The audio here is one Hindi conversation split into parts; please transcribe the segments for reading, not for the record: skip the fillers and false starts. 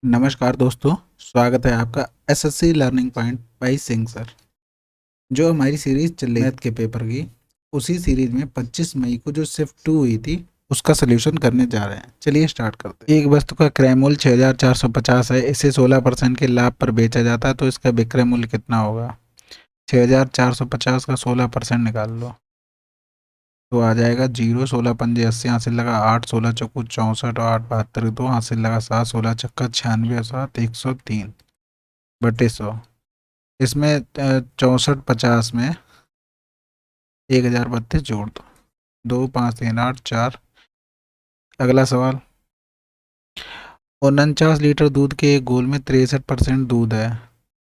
नमस्कार दोस्तों, स्वागत है आपका SSC learning point by Singh sir. जो हमारी सीरीज चल रही मैथ के पेपर की, उसी सीरीज में 25 मई को जो शिफ्ट 2 हुई थी उसका सोल्यूशन करने जा रहे हैं। चलिए स्टार्ट करते हैं। एक वस्तु का क्रय मूल्य 6450 है, इसे 16% के लाभ पर बेचा जाता है, तो इसका विक्रय मूल्य कितना होगा? 6450 का 16% निकाल लो तो आ जाएगा 0। 16 पंजे 80, हासिल लगा 8, 16 चौकू 64 और 8 72, 2 हासिल लगा 7, 16 छक्का 96 और 7 103 बटे 100। इसमें 6450 में 1032 जोड़ दो, 2 5 3 8 4। अगला सवाल, 49 लीटर दूध के एक घोल में 63% दूध है,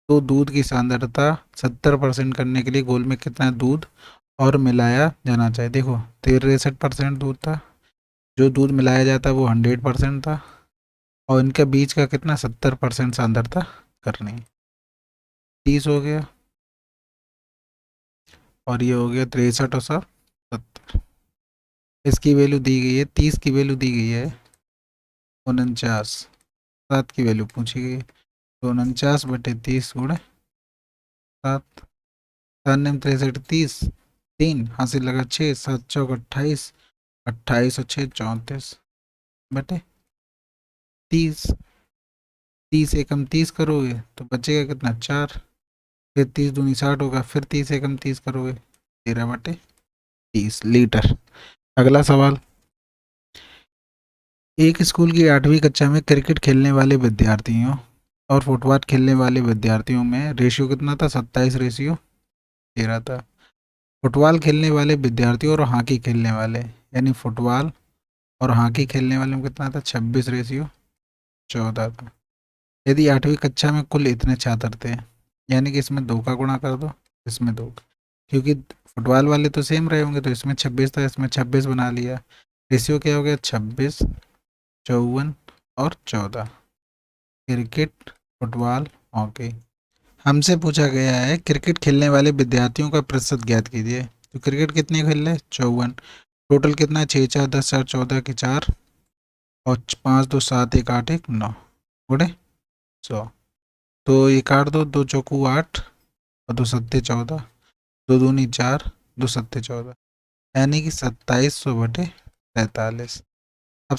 तो दूध की सांद्रता 70% करने के लिए घोल में कितना दूध और मिलाया जाना चाहिए? देखो 63% दूध था, जो दूध मिलाया जाता है वो 100% था, और इनके बीच का कितना 70% सांद्रता करनी है। 30 हो गया और ये हो गया 63 और 70। इसकी वैल्यू दी गई है, 30 की वैल्यू दी गई है 49, 7 की वैल्यू पूछी गई है, तो 49/30 गुणे 7, 7 63 30, 3 हासिल लगा 6, 7 चौक 28, 28 और 6 34 बटे 30। 30 एकम 30 करोगे तो बचेगा कितना 4, फिर 30 दूनी 60 होगा, फिर 30 एकम 30 करोगे 13/30 लीटर। अगला सवाल, एक स्कूल की 8वीं कक्षा में क्रिकेट खेलने वाले विद्यार्थियों और फुटबॉल खेलने वाले विद्यार्थियों में रेशियो कितना था? 27/13 था। फुटबॉल खेलने वाले विद्यार्थियों और हॉकी खेलने वाले, यानी फुटबॉल और हॉकी खेलने वाले में कितना था? 26/14 था। यदि 8वीं कक्षा में कुल इतने छात्र थे, यानी कि इसमें 2 का गुणा कर दो, इसमें 2 का, क्योंकि फुटबॉल वाले तो सेम रहे होंगे, तो इसमें 26 था, इसमें 26 बना लिया। रेशियो क्या हो गया? 26, 54 और 14। Cricket, football, hockey. हमसे पूछा गया है क्रिकेट खेलने वाले विद्यार्थियों का प्रतिशत ज्ञात कीजिए। तो क्रिकेट कितने खेल रहे? 54। टोटल कितना है? 6 4 10 4 14 के 4 और 5 2 7 1 8 1 9 गुणे 100। तो ये काट दो, 2 चौकू 8 और 2 सत्ते 14, 2 दूनी 4, 2 सत्ते 14, यानी कि 2700/43। अब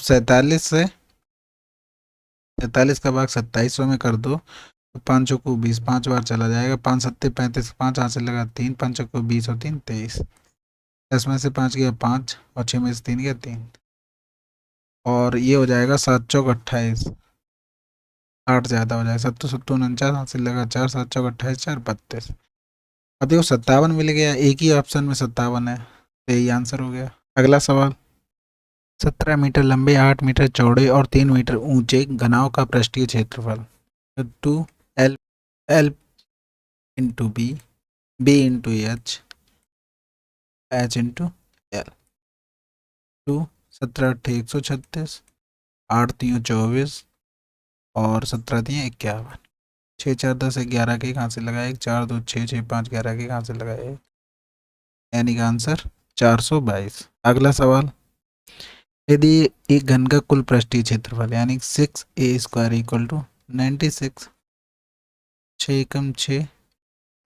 43 का भाग 2700 में कर दो, तो 5 चौको 20, 5 बार चला जाएगा, 5 सत्ते 35, 5 हाथ से लगा 3, 5 चौको 20 और 3 23, 10 में से 5 गया 5 और 6 में से 3 गया 3, और ये हो जाएगा 7 चौक 28। 8 ज़्यादा हो जाएगा, 7 49, हाथ से लगा 4, 7 चौक 28 4 32। अब देखो 57 मिल गया, एक ही ऑप्शन में 57 है, तो यही आंसर हो गया। अगला सवाल, 17 मीटर लंबे, 8 मीटर चौड़े और 3 मीटर ऊंचे घनाव का पृष्ठीय क्षेत्रफल 2 L into B into H into L. 17 8 136, 8 3 24 और 17 3 51, 6 4 10 11 के कहाँ से लगाए? 4 2 6 6 5 11 के कहाँ से लगाए? यानी कि आंसर 422। अगला सवाल, यदि एक घन का कुल पृष्ठीय क्षेत्रफल यानी 6a² = 96, 6 एकम 6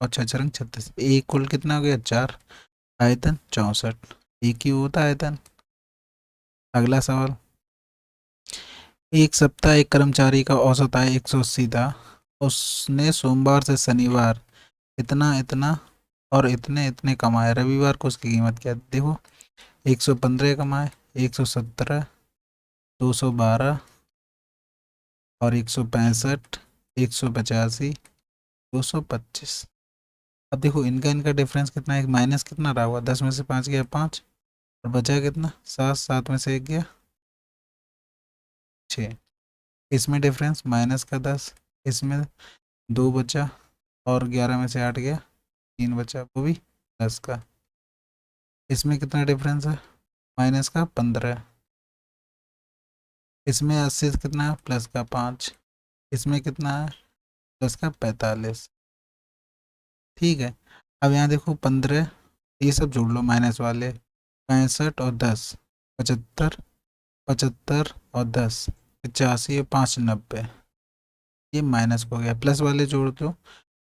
और 6 4 36, ए कुल कितना हो गया? 4, आयतन 64, एक ही होता है आयतन। अगला सवाल, एक सप्ताह एक कर्मचारी का औसत आय 180 था, उसने सोमवार से शनिवार इतना इतना और इतने इतने कमाए, रविवार को उसकी कीमत क्या? देखो 115 कमाए, 117, 212 और 165, 185, 225। अब देखो इनका इनका डिफरेंस कितना है? माइनस कितना रहा हुआ? 10 में से 5 गया 5 और बचा कितना? 7, 7 में से 1 गया 6। इसमें डिफरेंस माइनस का 10, इसमें 2 बचा और 11 में से 8 गया 3 बचा, वो भी 10 का। इसमें कितना डिफरेंस है? माइनस का 15। इसमें 80 से कितना है? प्लस का 5। इसमें कितना है? प्लस का 45। ठीक है, अब यहाँ देखो 15, ये सब जोड़ लो माइनस वाले, 65 और 10, 75, 75 और 10, 85 और 5 90। ये माइनस हो गया, प्लस वाले जोड़ दो,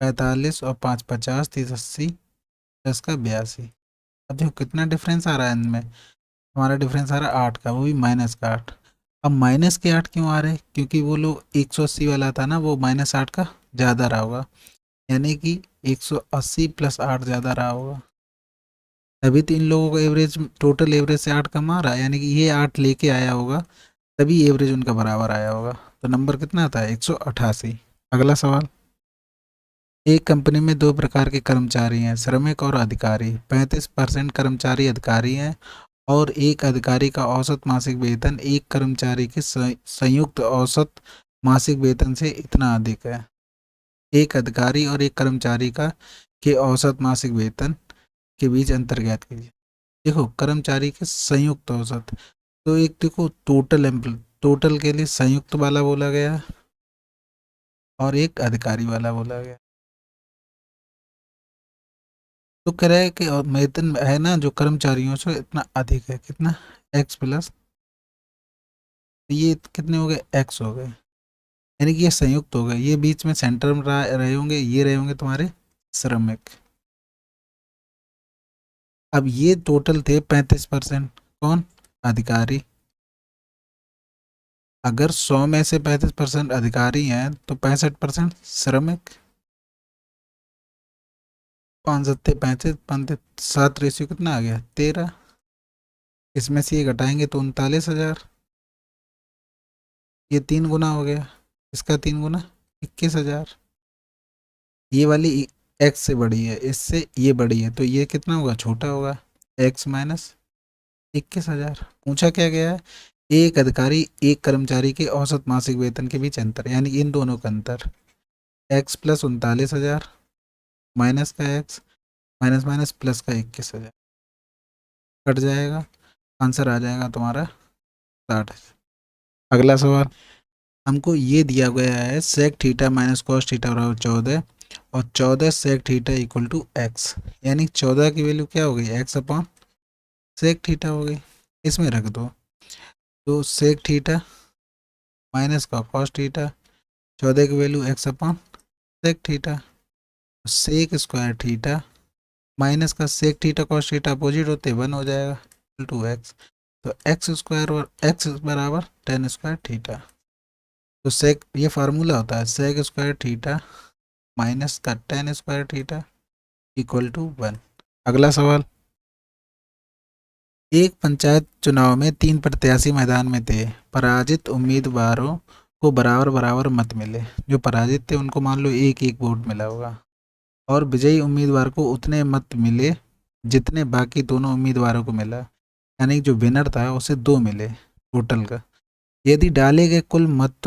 45 और 5 50, 30 80, 10 का 82। अब देखो कितना डिफरेंस आ रहा है इनमें, हमारा डिफरेंस आ रहा है 8 का, वो भी माइनस का 8। अब माइनस के 8 क्यों आ रहे हैं, क्योंकि वो लोग 180 वाला था ना, वो माइनस 8 का ज़्यादा रहा होगा, यानी कि 180 प्लस 8 ज़्यादा रहा होगा, तभी तो इन लोगों का एवरेज, टोटल एवरेज से 8 कम आ रहा है, यानी कि ये 8 लेके आया होगा, तभी एवरेज उनका बराबर आया होगा। तो नंबर कितना आता है, 188। अगला सवाल, एक कंपनी में दो प्रकार के कर्मचारी हैं, श्रमिक और अधिकारी। 35% कर्मचारी अधिकारी हैं और एक अधिकारी का औसत मासिक वेतन एक कर्मचारी के संयुक्त औसत मासिक वेतन से इतना अधिक है। एक अधिकारी और एक कर्मचारी का के औसत मासिक वेतन के बीच अंतर ज्ञात कीजिए। देखो कर्मचारी के संयुक्त औसत, तो एक देखो टोटल टोटल के लिए संयुक्त वाला बोला गया और एक अधिकारी वाला बोला गया। तो कह रहा है कि वेतन है ना जो कर्मचारियों से इतना अधिक है, कितना, एक्स प्लस, ये कितने हो गए, एक्स हो गए, यानी कि ये संयुक्त हो गए, ये बीच में सेंटर में रहे होंगे, ये रहे होंगे तुम्हारे श्रमिक। अब ये टोटल थे 35%, कौन, अधिकारी। अगर 100 में से 35% अधिकारी हैं तो 65% श्रमिक। 5 सत्ते 35, 5 7 रेशियो कितना आ गया, 13। इसमें से ये घटाएंगे तो 39,000, ये 3 गुना हो गया, इसका 3 गुना, 21,000। ये वाली एक्स से बड़ी है, इससे ये बड़ी है, तो ये कितना होगा, छोटा होगा, एक्स माइनस 21,000। पूछा क्या गया है, एक अधिकारी एक कर्मचारी के औसत मासिक वेतन के बीच अंतर, यानी इन दोनों का अंतर, एक्स प्लस 39,000 माइनस का एक्स माइनस माइनस प्लस का 21,000, कट जाएगा, आंसर आ जाएगा तुम्हारा 60। अगला सवाल, हमको ये दिया गया है sec theta minus cos theta बराबर 14 और 14 sec theta equal to X, यानी 14 की वैल्यू क्या हो गई, एक्स अपॉन सेक थीटा हो गई, इसमें रख दो। तो सेक थीटा माइनस का कॉस थीटा, 14 की value x upon sec theta, sec square theta minus का sec theta cos theta opposite होते 1 हो जाएगा टू एक्स, तो एक्स स्क्वायर और एक्स बराबर टेन स्क्वायर थीटा। तो सेक ये फार्मूला होता है सेक स्क्वायर थीटा माइनस का tan square theta equal to 1। अगला सवाल, एक पंचायत चुनाव में 3 प्रत्याशी मैदान में थे, पराजित उम्मीदवारों को बराबर बराबर मत मिले, जो पराजित थे उनको मान लो एक एक वोट मिला होगा, और विजयी उम्मीदवार को उतने मत मिले जितने बाकी दोनों उम्मीदवारों को मिला, यानी जो विनर था उसे 2 मिले टोटल का। यदि डाले गए कुल मत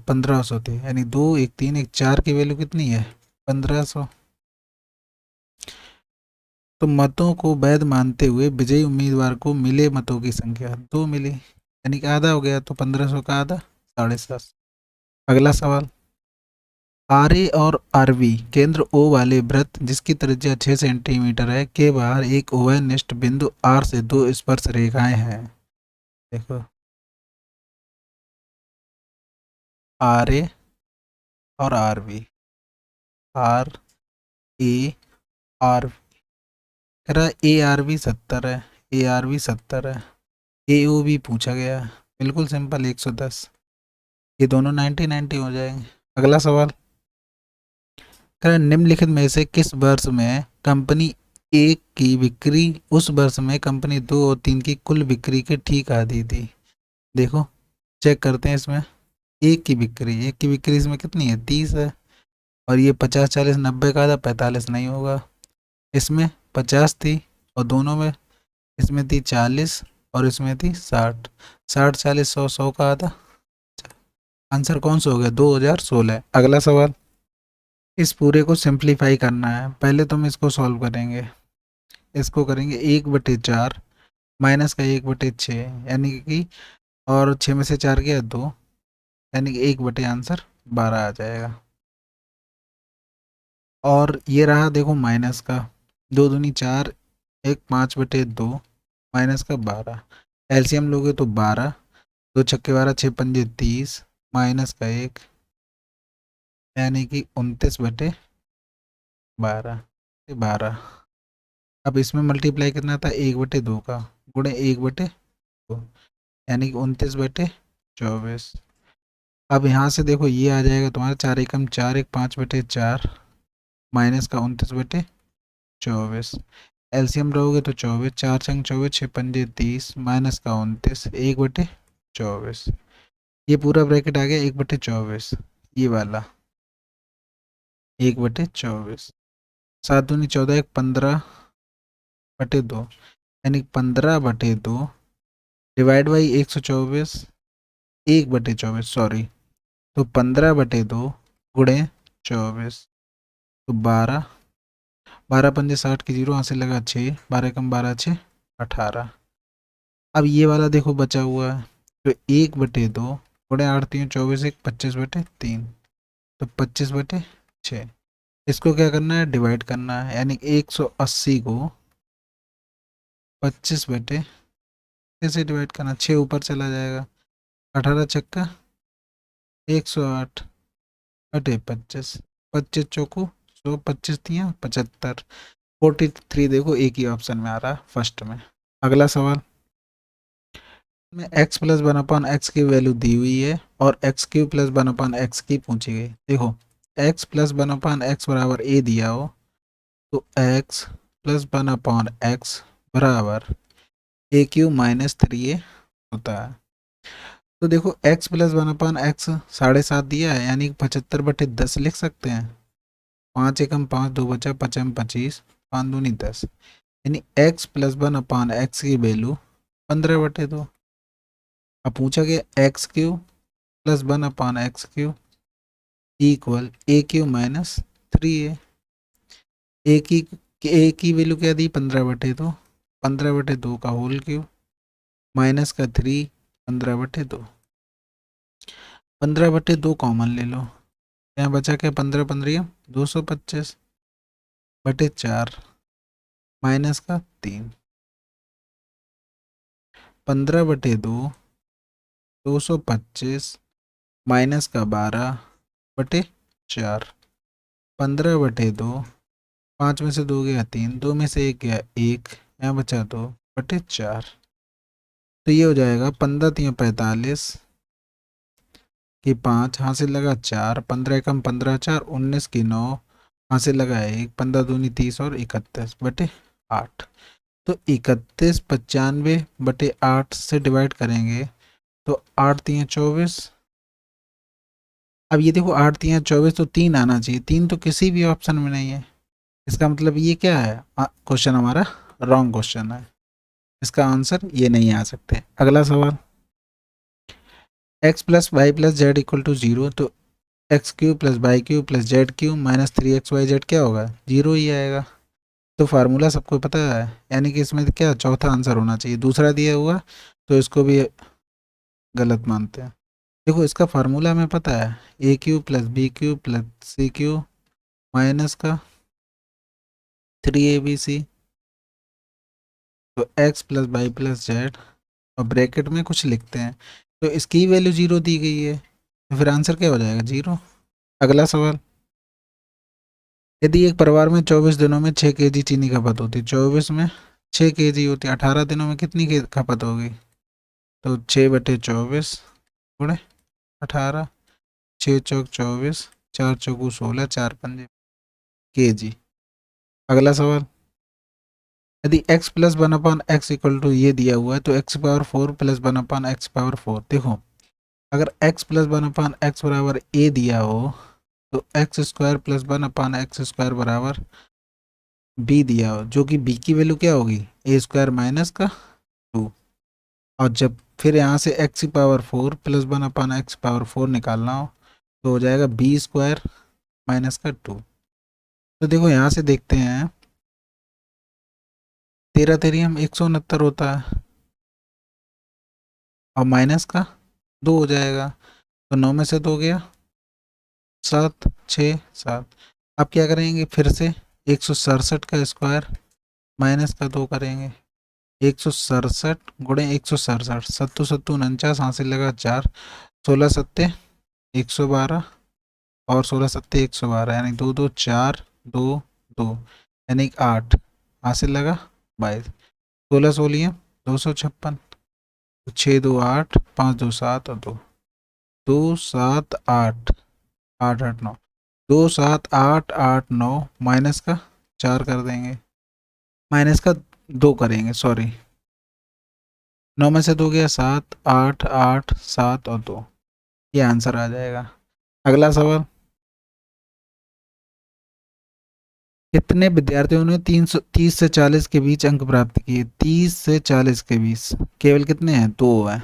1500 थे, यानी 2 1 3 1 4 की वैल्यू कितनी है, 1500। तो मतों को वैध मानते हुए विजयी उम्मीदवार को मिले मतों की संख्या 2 मिली, यानी कि आधा हो गया, तो 1500 का आधा 750। अगला सवाल, आर ए और आर बी केंद्र ओ वाले वृत्त जिसकी त्रिज्या 6 सेंटीमीटर है के बाहर एक ओवलनिष्ठ बिंदु आर से 2 स्पर्श रेखाएं हैं। देखो आर ए और R B, R A R, कह रहा ए आर बी 70 है, ए आर बी 70 है, ए ओ बी पूछा गया है, बिल्कुल सिंपल 110, ये दोनों 90 90 हो जाएंगे। अगला सवाल, कह रहा है निम्नलिखित में से किस वर्ष में कंपनी एक की बिक्री उस वर्ष में कंपनी 2 और 3 की कुल बिक्री के ठीक आधी थी। देखो चेक करते हैं इसमें, एक की बिक्री इसमें कितनी है, 30 है, और ये 50 40 90 का आधा 45 नहीं होगा, इसमें 50 थी और दोनों में, इसमें थी 40 और इसमें थी 60, 60 40 100 100 का आधा, आंसर कौन सा हो गया, 2016। अगला सवाल, इस पूरे को सिंप्लीफाई करना है, पहले तुम इसको सॉल्व करेंगे, इसको करेंगे 1/4 माइनस का 1/6, यानी कि, और 6 में से 4 गया 2, यानी कि 1 बटे आंसर 12 आ जाएगा। और ये रहा देखो माइनस का, 2 दूनी 4, 1 5/2 माइनस का 12, एलसीएम लोगे तो 12, 2 छक्के 12 6 पंजे 30 माइनस का 1, यानी कि 29/12 अब इसमें मल्टीप्लाई करना था 1/2 का, गुणे 1/2, यानी कि 29/24। अब यहाँ से देखो ये आ जाएगा तुम्हारा 4 एकम 4, एक 5/4 माइनस का 29/24। एलसीएम रहोगे तो 24, 4 × 24 6 × 5 = 30 माइनस का 29 1/24। ये पूरा ब्रैकेट आ गया 1/24, ये वाला 1/24। 7 × 2 = 14, एक 15/2, यानी 15/2 डिवाइड बाई 124, 1/24 सॉरी, तो 15/2 गुणे 24, तो 12, 12 × 5 = 60 की 0 यहाँ से लगा 6, 12 कम 12 6 18। अब ये वाला देखो बचा हुआ है, तो 1/2 गुणे 8×3 = 24, एक 25/3, तो 25/6। इसको क्या करना है, डिवाइड करना है, यानी 180 को 25/6 से डिवाइड करना, 6 ऊपर चला जाएगा, 18 छक्का 108 बटे 25, 25 चौको 100, 25 तियाँ 75, 43 देखो एक ही ऑप्शन में आ रहा है फर्स्ट में। अगला सवाल में x + 1/x की वैल्यू दी हुई है और x³ + 1/x की पूछी गई। देखो x + 1/x बराबर a दिया हो तो x + 1/x बराबर a³ - 3a होता है। तो देखो x + 1/x 7.5 दिया है, यानी 75/10 लिख सकते हैं। 5 एकम 5, 2 बचा, 5 × 25, 5 दूनी 10, यानी x + 1/x की वैल्यू 15/2। अब पूछा गया x³ + 1/x³ equal a³ - 3a। a की वैल्यू क्या दी, 15/2, 15/2 का होल क्यूब माइनस का 3, 15/2, 15/2 कॉमन ले लो, यहाँ बचा क्या, 15 15 225/4 माइनस का 3, 15/2 225 माइनस का 12/4, 15/2, 5 में से 2 गया 3, 2 में से 1 गया 1, यहाँ बचा 2/4। तो ये हो जाएगा 15 × 45 की 5, हासिल लगा 4, 15 कम 15 4, 19 की 9, हासिल लगा 1, 15 दूनी 30 और 31/8। तो 31 95/8 से डिवाइड करेंगे तो 8 × 24। अब ये देखो 8 × 24 तो 3 आना चाहिए, 3 तो किसी भी ऑप्शन में नहीं है, इसका मतलब ये क्या है, क्वेश्चन हमारा रॉन्ग क्वेश्चन है, इसका आंसर ये नहीं आ सकते। अगला सवाल x + y + z = 0, तो x³ + y³ + z³ - 3xyz क्या होगा, 0 ही आएगा। तो फार्मूला सबको पता है, यानी कि इसमें क्या चौथा आंसर होना चाहिए, दूसरा दिया हुआ तो इसको भी गलत मानते हैं। देखो इसका फार्मूला हमें पता है, a³ + b³ + c³ माइनस का 3abc, तो x + y + z और ब्रैकेट में कुछ लिखते हैं, तो इसकी वैल्यू 0 दी गई है, तो फिर आंसर क्या हो जाएगा, 0। अगला सवाल, यदि एक परिवार में 24 दिनों में 6 kg चीनी खपत होती, 24 में 6 kg होती, 18 दिनों में कितनी खपत होगी, तो 6/24 गुणे 18, 6 चौक 24, 4 चौकू 16, 4 पंजे kg। अगला सवाल, यदि x + 1/x = ये दिया हुआ है, तो x⁴ + 1/x⁴। देखो अगर x + 1/x बराबर a दिया हो तो x² + 1/x² बराबर b दिया हो, जो कि b की वैल्यू क्या होगी, a² - का 2। और जब फिर यहाँ से x⁴ + 1/x⁴ निकालना हो तो हो जाएगा b² - का 2। तो देखो यहाँ से देखते हैं, 13 तेरियम 169 होता है और माइनस का 2 हो जाएगा, तो 9 में से 2 गया 7, 6 7। अब क्या करेंगे, फिर से 167 का स्क्वायर माइनस का 2 करेंगे, 167 गुणे 167, 7 7 49, हासिल लगा 4, 16 7 112 और 16 सत्ते 112 यानी 2 2 4 2 2 यानी 8 हासिल लगा 22। 16 16 256, 6 2 8 5 2 7 और 2 2 7 8 8 8 9 2 7 8 8 9 माइनस का 4 कर देंगे, माइनस का 2 करेंगे सॉरी, 9 में से 2 गया 7 8 8 7 और 2, ये आंसर आ जाएगा। अगला सवाल, कितने विद्यार्थियों ने 330 से 40 के बीच अंक प्राप्त किए? 30 से 40 के बीच केवल कितने हैं? 2 है।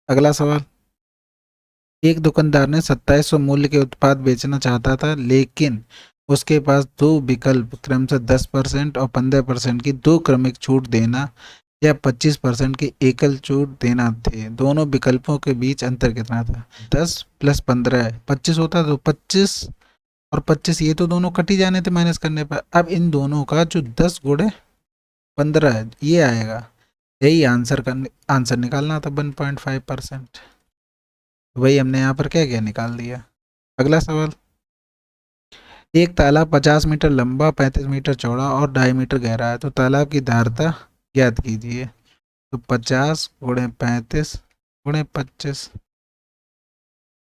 अगला सवाल, एक दुकानदार ने 2700 मूल्य के उत्पाद बेचना चाहता था, लेकिन उसके पास दो विकल्प क्रमशः 10% और 15% की दो क्रमिक छूट देना या 25% की एकल छूट देना थे। दोनों विकल्पों के बीच अंतर कितना था? 10 प्लस 15 25 होता, तो 25 और 25 ये तो दोनों कट ही जाने थे माइनस करने पर। अब इन दोनों का जो 10 गुणे 15 है ये आएगा, यही आंसर निकालना था 1.5%। वही हमने यहाँ पर क्या क्या निकाल दिया। अगला सवाल, एक तालाब 50 मीटर लंबा 35 मीटर चौड़ा और 2.5 मीटर गहरा है, तो तालाब की धारता ज्ञात कीजिए। तो 50 गुणे 35 गुणे 25,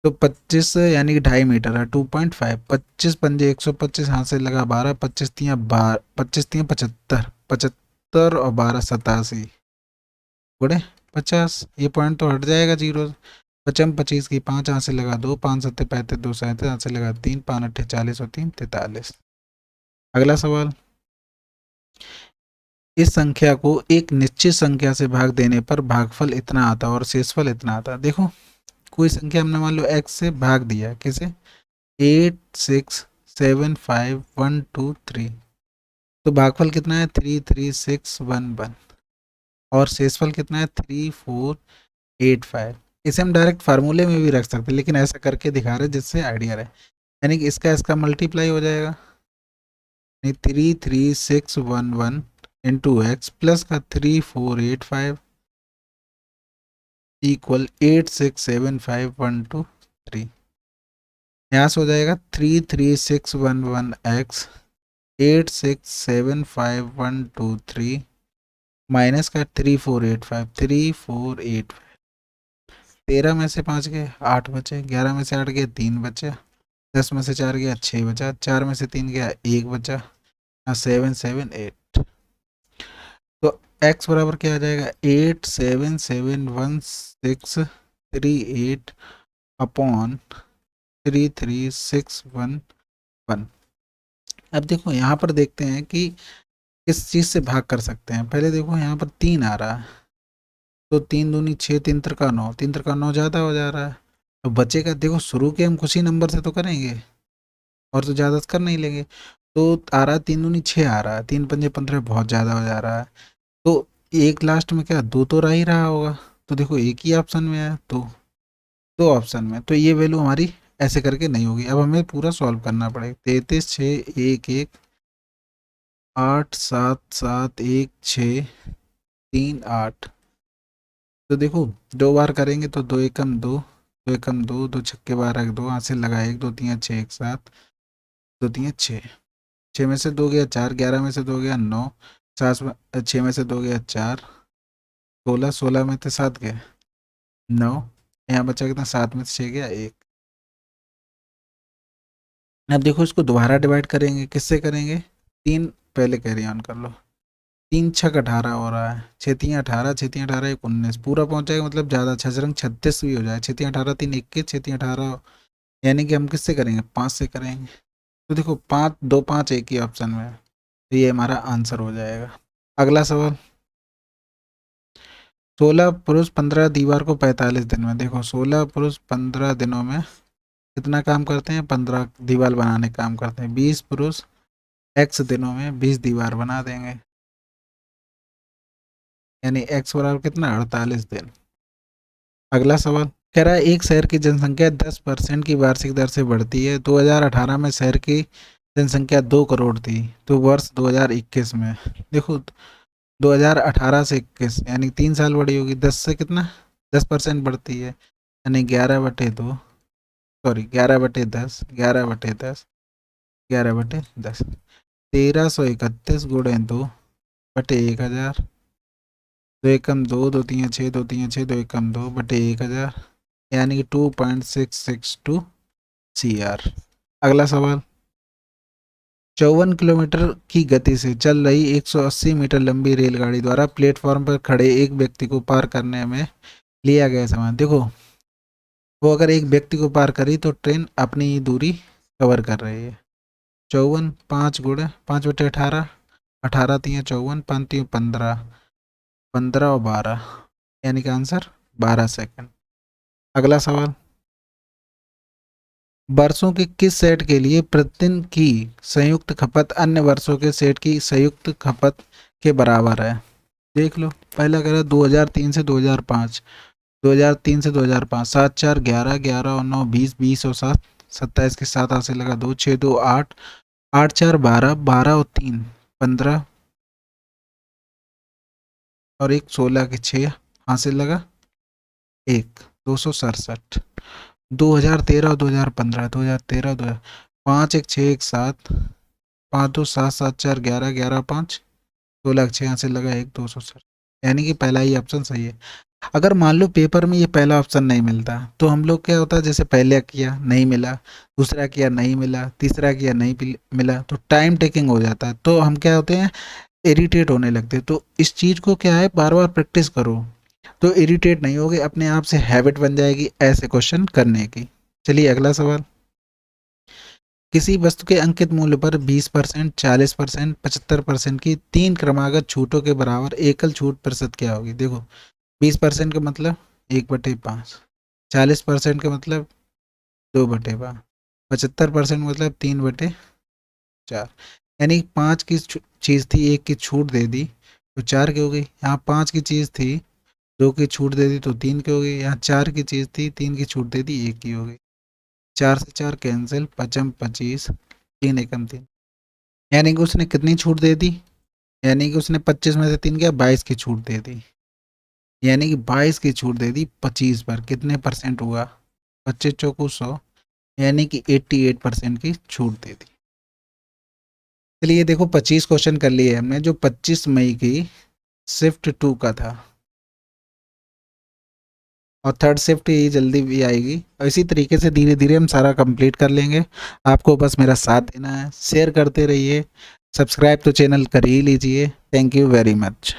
तो 25 यानी कि 2.5 मीटर है 2.5, 25 पंजे 125 हाथ से लगा 12, 25 तियाँ 75, 75 और 12 87 गुणे 50, ये पॉइंट तो हट जाएगा जीरो। 25 25 की 5 हाथ से लगा 2, 5 सत्ते 35 2 37 हाथ से लगा 3, 5 अट्ठे 40 और 3 43। अगला सवाल, इस संख्या को एक निश्चित संख्या से भाग देने पर भागफल इतना आता और शेषफल इतना आता। देखो कोई संख्या हमने मान लो x से भाग दिया, किसे? 8 6 7 5 1 2 3, तो भागफल कितना है? 3 3 6 1 1 और शेषफल कितना है? 3 4 8 5। इसे हम डायरेक्ट फार्मूले में भी रख सकते हैं, लेकिन ऐसा करके दिखा रहे जिससे आइडिया रहे, यानी कि इसका मल्टीप्लाई हो जाएगा 3 3 6 1 1 इंटू एक्स प्लस का 3 4 8 5 इक्वल 8 6 7 5 1 2 3। यहाँ से हो जाएगा 3 3 6 1 1 एक्स 8 6 7 5 1 2 3 माइनस का 3 4 8 5 3 4 8 13 में से 5 गए 8 बचे, 11 में से 8 गए 3 बचे, 10 में से 4 गया 6 बचा, 4 में से 3 गया 1 बचा, 7 7 8। तो x बराबर क्या आ जाएगा? 8 7 7 1 6 3 8 अपॉन 3 3 6 1 1। अब देखो यहाँ पर देखते हैं कि किस चीज़ से भाग कर सकते हैं। पहले देखो यहाँ पर 3 आ रहा है, तो 3 दूनी 6 3 त्रिका 9, 3 त्रिका 9 ज़्यादा हो जा रहा है, तो बचेगा। देखो शुरू के हम कुछ ही नंबर से तो करेंगे और तो ज़्यादा कर नहीं लेंगे, तो आ रहा है 3 दूनी 6 आ रहा है, 3 पंजे 15 बहुत ज़्यादा हो जा रहा है, तो एक लास्ट में क्या 2 तो रह ही रहा होगा, तो देखो एक ही ऑप्शन में है, तो 2 ऑप्शन में, तो ये वैल्यू हमारी ऐसे करके नहीं होगी। अब हमें पूरा सॉल्व करना पड़ेगा। 33 6 1 1 8 7 7 1 6 3 8, तो देखो 2 बार करेंगे तो 2 एकम 2 2 एकम 2 2 छक्के 12 2 हाथ से लगा 1 2 3 6 1 7 2 3 6, 6 में से 2 गया 4, 11 में से 2 गया 9, 6 में से 2 गया 4, 16 16 में से 7 गए 9, यहाँ बचा कितना? 7 में से 6 गया 1। अब देखो इसको दोबारा डिवाइड करेंगे, किससे करेंगे? 3 पहले कैरी ऑन कर लो, 3 छक 18 हो रहा है, 6 3 18 6 3 18 1 19 पूरा पहुंच जाएगा, मतलब ज़्यादा 6 रंग 36 भी हो जाए। 6 3 18 3 21 6 3 18, यानी कि हम किससे करेंगे? 5 से करेंगे। तो देखो 5 2 5 एक ही ऑप्शन में है, तो ये हमारा आंसर हो जाएगा। अगला सवाल, 16 पुरुष 15 दीवार को 45 दिन में, देखो 16 पुरुष 15 दिनों में कितना काम करते हैं? 15 दीवार बनाने का काम करते हैं। 20 पुरुष x दिनों में 20 दीवार बना देंगे, यानी x बराबर कितना? 48 दिन। अगला सवाल कह रहा है एक शहर की जनसंख्या 10% की वार्षिक दर से बढ़ती है। 2018 में शहर की जनसंख्या 2 करोड़ थी, तो वर्ष 2021 में देखो 2018 से 21 यानी 3 साल बढ़ी होगी। 10 से कितना? 10% बढ़ती है, यानी 11/2 सॉरी 11/10, 11/10, 11/10, 1331 गुणे 2/1000, 2 एकम 2, 2 3 6, 2 3 6, 2 एकम 2/1000, यानी कि 2.662 CR। अगला सवाल, 54 किलोमीटर की गति से चल रही 180 मीटर लंबी रेलगाड़ी द्वारा प्लेटफॉर्म पर खड़े एक व्यक्ति को पार करने में लिया गया समय। देखो, वो अगर एक व्यक्ति को पार करी तो ट्रेन अपनी दूरी कवर कर रही है। 54, 5 गुणे 5/18, 18 3 54, 5 3 15, 15 और 12, यानी कि आंसर 12 सेकंड। अगला सवाल, वर्षों के किस सेट के लिए प्रतिदिन की संयुक्त खपत अन्य वर्षों के सेट की संयुक्त खपत के बराबर है? देख लो, पहला कह रहा है 2003 से 2005, 2003 से 2005, 7 4 11, 11 और 9 20, 20 और 7 27 के 7 हाथ से लगा 2, 6 2 8, 8 4 12, 12 और 3 15 और 1 16 के 6 हाथ से लगा 1, 267। 2013 और 2015, 2013 2000, 5 1 6 1 7, 5 2 7 7 4 11, 11 5 16 6 यहाँ से लगा 1, 267, यानी कि पहला ही ऑप्शन सही है। अगर मान लो पेपर में ये पहला ऑप्शन नहीं मिलता तो हम लोग क्या होता है, जैसे पहले किया नहीं मिला, दूसरा किया नहीं मिला, तीसरा किया नहीं मिला, तो टाइम टेकिंग हो जाता है, तो हम क्या होते हैं, इरिटेट होने लगते हैं। तो इस चीज़ को क्या है, बार बार प्रैक्टिस करो तो इरिटेट नहीं होगे, अपने आप से हैबिट बन जाएगी ऐसे क्वेश्चन करने की। चलिए अगला सवाल, किसी वस्तु के अंकित मूल्य पर 20%, 40%, 75% की 3 क्रमागत छूटों के बराबर एकल छूट प्रतिशत क्या होगी? देखो, 20% का मतलब 1/5, 40% का मतलब 2/5, 75% मतलब 3/4, यानी 5 की चीज़ थी 1 की छूट दे दी तो 4 की हो गई। यहाँ 5 की चीज़ थी 2 की छूट दे दी तो 3 की हो गई। यहाँ 4 की चीज़ थी 3 की छूट दे दी 1 की हो गई। 4 से 4 कैंसिल, 5 25, 3 एकम 3, यानी कि उसने कितनी छूट दे दी, यानी कि उसने 25 में से 3 क्या 22 की छूट दे दी, यानी कि 22 की छूट दे दी 25 पर, कितने परसेंट हुआ, 25 चौको 100, यानी कि 88% की छूट दे दी। चलिए देखो, 25 क्वेश्चन कर लिए हमने, जो 25 मई की शिफ्ट 2 का था, और थर्ड शिफ्ट ही जल्दी भी आएगी, और इसी तरीके से धीरे धीरे हम सारा कंप्लीट कर लेंगे। आपको बस मेरा साथ देना है, शेयर करते रहिए, सब्सक्राइब तो चैनल कर ही लीजिए। Thank you very much.